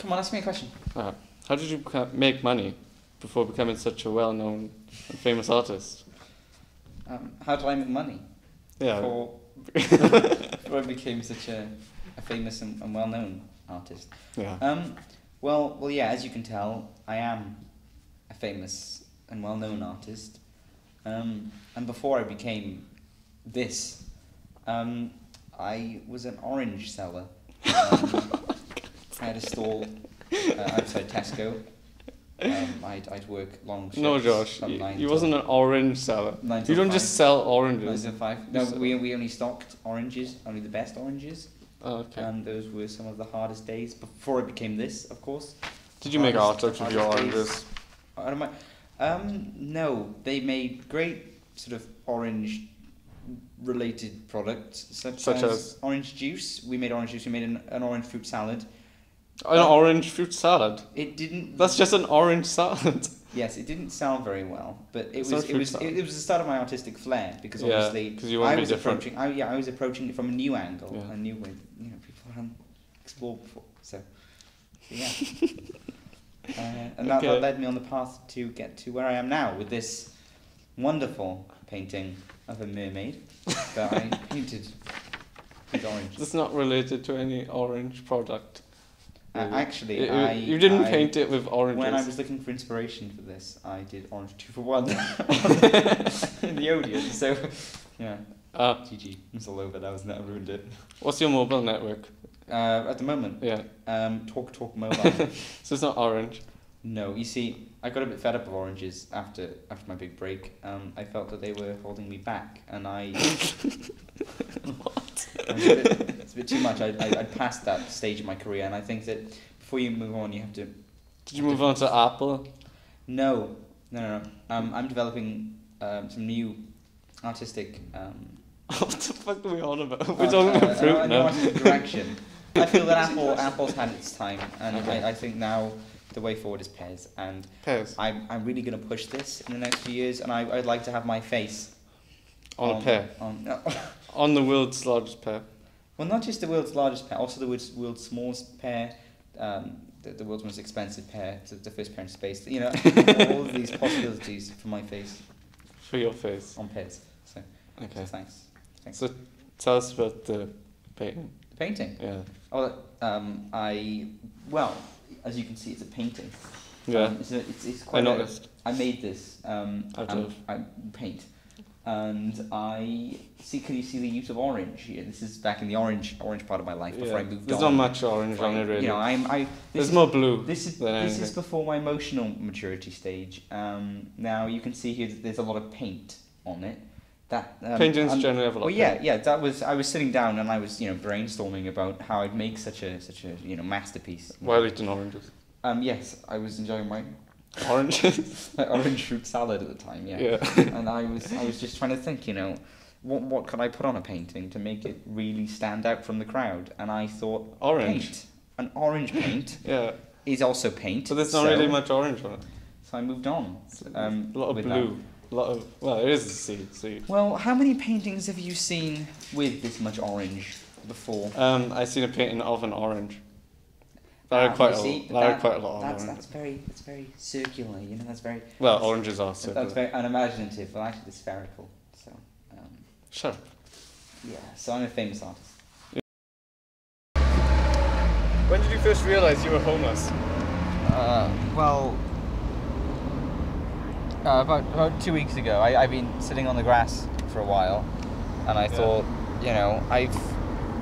come on, ask me a question. How did you make money before becoming such a well-known and famous artist? How did I make money? Yeah. Before I became such a famous and well-known artist. Yeah. Well, yeah. As you can tell, I am a famous and well-known artist. And before I became this, I was an orange seller. I had a stall outside Tesco. I'd work long shifts. No, Josh, you wasn't an orange seller. You don't just sell oranges. 9 to 5. No, we only stocked oranges, only the best oranges. Oh, okay. And those were some of the hardest days before I became this, of course. Did you make artworks with your oranges? No, they made great sort of orange related products such as orange juice. We made orange juice. We made an orange fruit salad. An orange fruit salad? It didn't. That's just an orange salad. Yes, it didn't sound very well, but it was the start of my artistic flair because obviously you want to be different. I was approaching it from a new angle, Yeah. a new way, people haven't explored before. So yeah, and that led me on the path to get to where I am now with this wonderful painting of a mermaid that I painted with orange. It's not related to any orange product. Actually, you didn't paint it with oranges. When I was looking for inspiration for this, I did orange 2 for 1 in the Odeon. So, yeah. GG. It's all over. That ruined it. What's your mobile network? At the moment? Yeah. Talk Mobile. So it's not orange? No. You see, I got a bit fed up of oranges after my big break. I felt that they were holding me back, and I... What? It's a bit too much. I'd passed that stage of my career, and I think that before you move on, you have to... Did you move on to Apple? No. I'm developing some new artistic... What the fuck are we on about? We're talking about fruit now. Artistic direction. I feel that Apple's had its time, and okay. I think now the way forward is Pez, and Pez. I'm really going to push this in the next few years, and I'd like to have my face on a pear. On the world's largest pear. Well, not just the world's largest pear, also the world's smallest pear, the world's most expensive pear, the first pear in space. You know, all of these possibilities for my face. For your face. On Pez. So, okay. So thanks. So tell us about the painting. The painting? Yeah. Oh, well, as you can see, it's a painting. Yeah. It's quite. I noticed. I made this. I paint. And can you see the use of orange here? This is back in the orange part of my life before I moved on. There's not much orange on it, really. You know, there's more blue. This is before my emotional maturity stage. Now you can see here that there's a lot of paint on it. Paintings generally have a lot. Well, yeah. I was sitting down and I was brainstorming about how I'd make such a masterpiece. While eating oranges. Yes, I was enjoying my oranges. Orange fruit salad at the time, yeah. And I was just trying to think, what could I put on a painting to make it really stand out from the crowd? And I thought orange. Paint. An orange paint. Yeah. Is also paint. But there's not really much orange on it. So I moved on. A lot of blue. It is a sea. Well, how many paintings have you seen with this much orange before? I've seen a painting of an orange. That had quite a lot of orange. That's very circular, that's very... Well, oranges are circular. That's very unimaginative, well actually it's spherical, so... Shut up. Yeah, so I'm a famous artist. When did you first realise you were homeless? About 2 weeks ago. I've been sitting on the grass for a while, and I thought,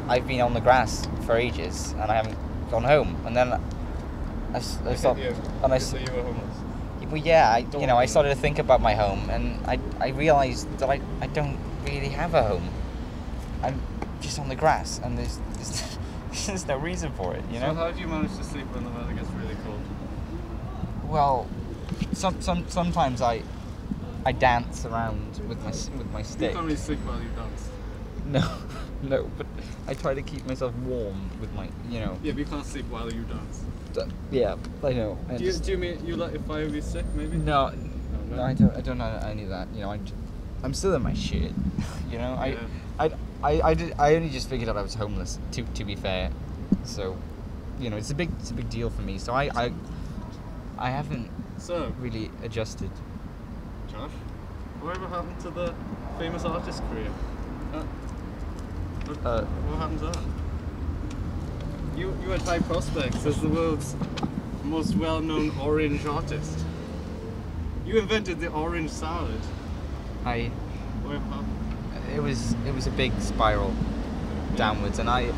I've been on the grass for ages, and I haven't gone home. And then I stopped, and I said you were homeless. Well, yeah, I started to think about my home, and I realised that I don't really have a home. I'm just on the grass, and there's no reason for it, So how do you manage to sleep when the weather gets really cold? Well, sometimes I dance around with my stick. You can't really sleep while you dance. No, but I try to keep myself warm with my, Yeah, but you can't sleep while you dance. Yeah, I know. Do you mean you let your fire be sick, maybe? No, I don't know any of that. I'm still in my shit. I only just figured out I was homeless. To be fair, so it's a big deal for me. So I haven't So, really adjusted. Josh, whatever happened to the famous artist career? What happened to that? You had high prospects as the world's most well-known orange artist. You invented the orange salad. Whatever happened? It was a big spiral downwards, and it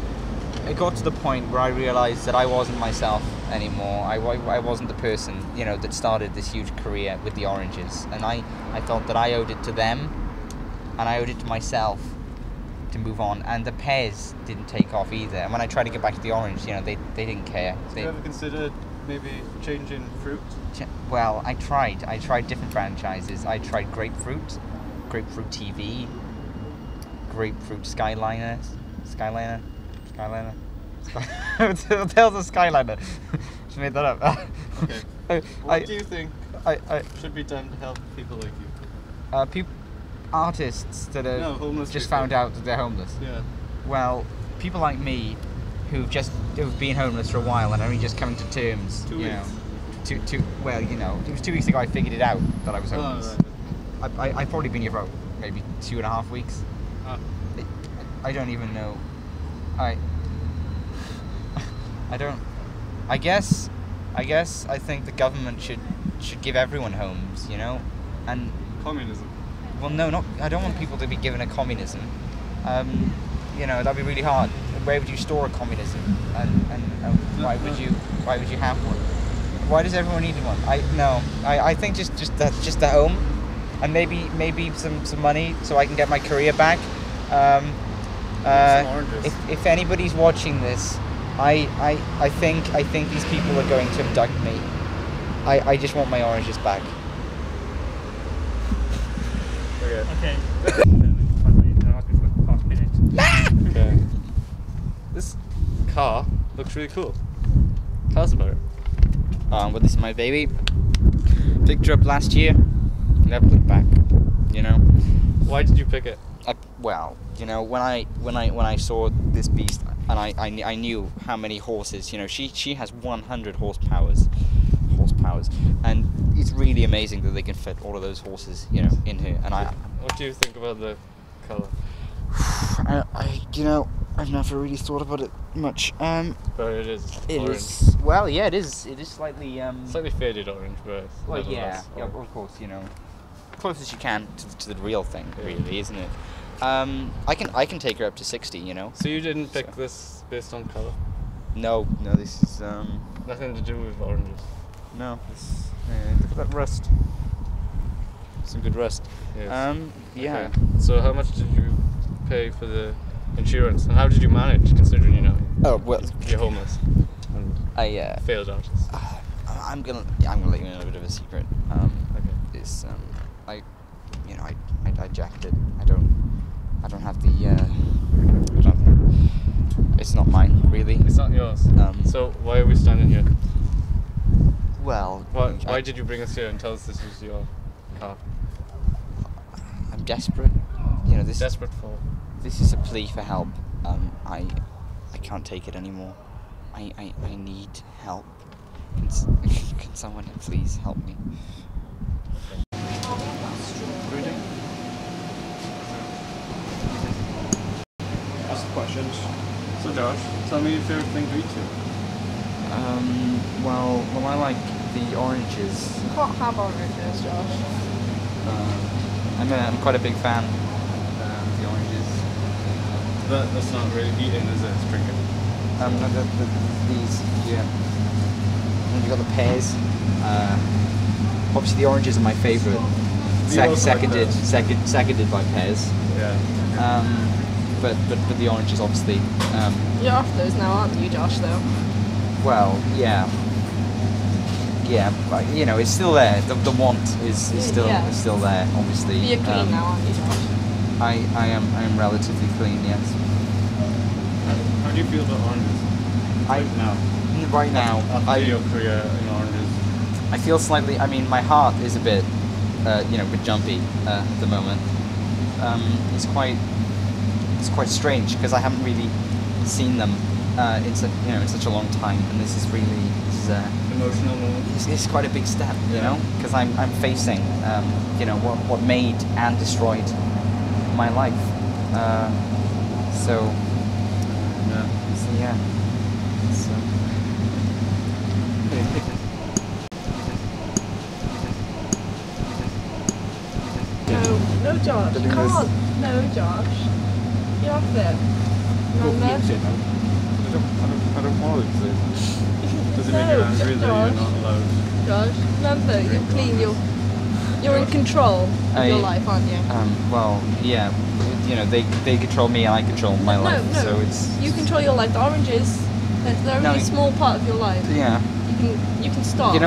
got to the point where I realized that I wasn't myself anymore. I wasn't the person, that started this huge career with the oranges, and I thought that I owed it to them, and I owed it to myself to move on. And the pears didn't take off either, and when I tried to get back to the orange, they didn't care. Have you ever considered maybe changing fruit? Well, I tried different franchises. I tried Grapefruit TV, Grapefruit Skyliner. Tales of Skyliner. Just made that up. Okay. What do you think should be done to help people like you? Artists that are homeless just people. found out that they're homeless. Yeah. Well, people like me who've been homeless for a while and are only just coming to terms. 2 weeks. It was 2 weeks ago I figured it out that I was homeless. Oh, right. I've probably been here for maybe 2.5 weeks. I don't even know. I don't. I guess I think the government should give everyone homes, and Communism. well, no, not. I don't want people to be given a communism. That'd be really hard. Where would you store a communism? And why would you have one? Why does everyone need one? I think just a home, and maybe some money so I can get my career back. If anybody's watching this, I think these people are going to abduct me. I just want my oranges back. Okay. Okay. This car looks really cool. Tell us about it. But this is my baby. Picked her up last year. Never looked back. Why did you pick it? When I saw this beast, and I knew how many horses. She has 100 horsepowers, and it's really amazing that they can fit all of those horses, in her. And What do you think about the color? I've never really thought about it much. But it is It orange. is. Well, yeah, it is. It is slightly. Slightly faded orange, but Well, yeah, nevertheless of course, close as you can to the real thing, Yeah. really, isn't it? I can take her up to 60, So you didn't pick this based on color? No, this is Nothing to do with oranges. no. Look at that rust. Some good rust. Yes. Yeah. Okay. So how much did you pay for the insurance, and how did you manage, considering Oh well, you're homeless and I failed artist? I'm gonna let you know a bit of a secret. Okay. It's I jacked it. I don't have the it's not mine really. It's not yours. So why are we standing here? Well, Why did you bring us here and tell us this was your car? I'm desperate. This Desperate for? this is a plea for help. I can't take it anymore. I need help. Can someone please help me? What are we doing? Ask the questions. So Josh, tell me your favorite thing to eat to. Well, I like the oranges. You can't have oranges, Josh. I'm quite a big fan of the oranges. That's not really eating, is it? It's drinking. These, yeah. And you got the pears. Obviously, the oranges are my favourite. You also like Seconded, pears. seconded by pears. Yeah. But the oranges, obviously. You're off those now, aren't you, Josh, though? Well, yeah. Yeah, but, it's still there. The want is still Yeah. is still there, obviously. But you're clean now, aren't you, Josh? I am relatively clean, yes. How do you feel about oranges? Right now, After your career in oranges. I feel slightly. My heart is a bit, a bit jumpy at the moment. It's quite strange because I haven't really seen them in such, in such a long time, and this is Emotional moment. it's quite a big step, you know, because I'm facing what made and destroyed my life. So yeah. So. No, Josh. Doing Come this. on. No, Josh. You have to. Remember? I don't want to. Does it make you angry that you're not allowed? Josh, remember, you're clean. You're in control of your I- life, aren't you? Well, yeah, they control me and I control my life, no. so it's You control your life. The oranges, they're only No, a small part of your life. yeah. You can stop.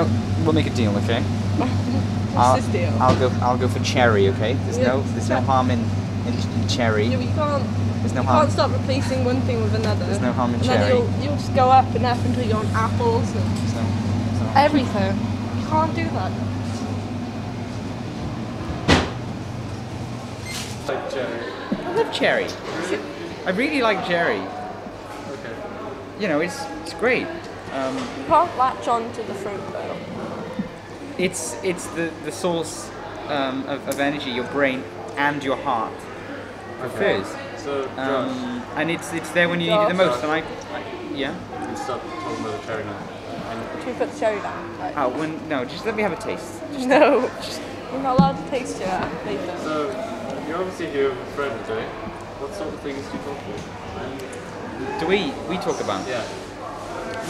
We'll make a deal, okay? What's this deal? I'll go for cherry, okay? There's Yeah, no harm in cherry. Yeah, but you can't. There's no You harm. can't stop replacing one thing with another. There's no harm in and then cherry. you'll just go up and up until you're on apples and So everything. You can't do that. Like cherry. I love cherry. I really like cherry. Okay. It's great. You can't latch on to the fruit though. It's the source of energy your brain and your heart prefers. So, Josh, And it's there when you need it the most. And yeah. you can stop talking about the cherry now. Should we put the cherry down? Right. No, just let me have a taste. No. You're not allowed to taste it later. So, you're obviously here with a friend today. What sort of things do you talk about? Do we talk about? Yeah.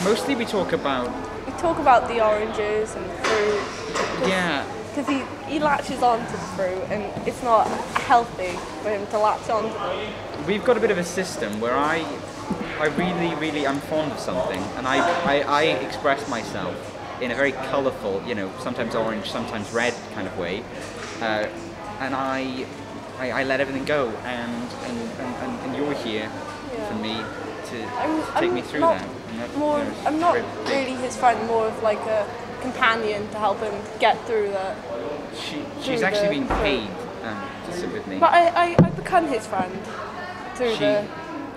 Mostly we talk about. We talk about the oranges and fruit. Yeah. Because he latches on to the fruit and it's not healthy for him to latch on to them. We've got a bit of a system where I really I'm fond of something, and I express myself in a very colourful, sometimes orange, sometimes red kind of way, and I let everything go, and you're here for me to take me through not that. And that, I'm not very big. really his friend, more of like a companion to help him get through that. She's through actually the being fruit. paid to sit with me. But I become his friend through the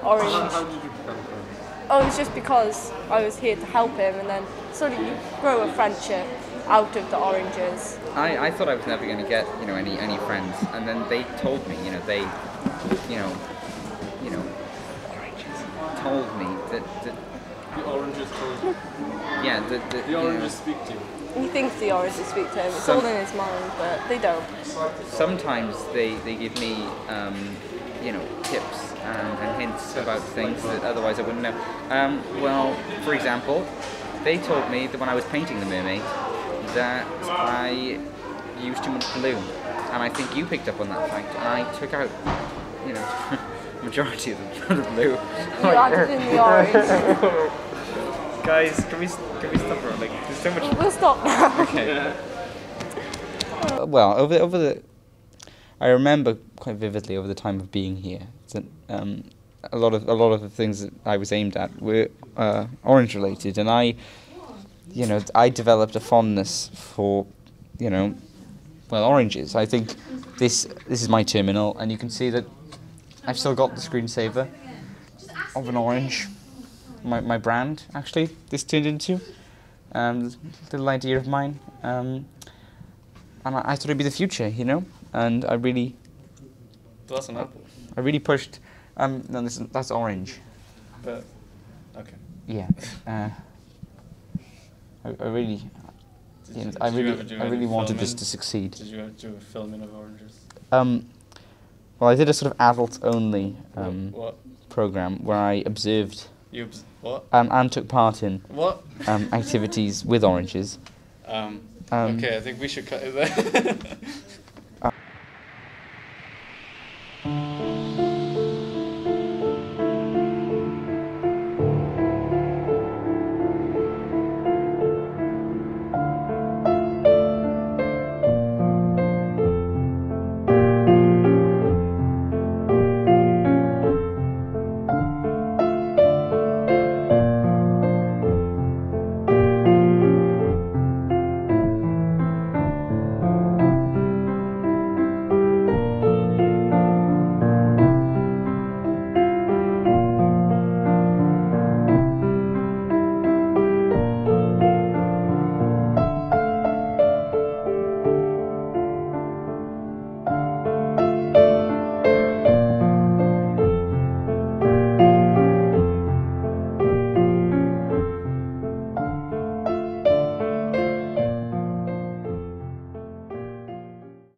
orange. How did you become friends? Oh, it's just because I was here to help him, and then sort of you grow a friendship out of the oranges. I thought I was never going to get any friends, and then they told me oranges told me that The oranges told you. yeah The oranges speak to you. He thinks the oranges speak to him. It's Some- all in his mind, but they don't. sometimes they give me tips and hints about things that otherwise I wouldn't know. Well, for example, they told me that when I was painting the mermaid that I used too much blue, and I think you picked up on that fact, and I took out majority of the blue. You added in the orange. Guys, can we stop for like? There's so much. We'll stop now. Okay. Well, over the, I remember quite vividly over the time of being here that a lot of the things that I was aimed at were orange related, and I developed a fondness for oranges. I think this is my terminal, and you can see that I've still got the screensaver of an orange. My brand, actually, this turned into little idea of mine, and I thought it'd be the future, and I really That's an apple. I really pushed. No, that's orange. But, okay. Yeah. I really, Did I you really, ever do I really any wanted this filming? to succeed. Did you ever do a filming of oranges? Well, I did a sort of adult-only What? program where I observed What? and took part in What? activities with oranges. Okay, I think we should cut it there.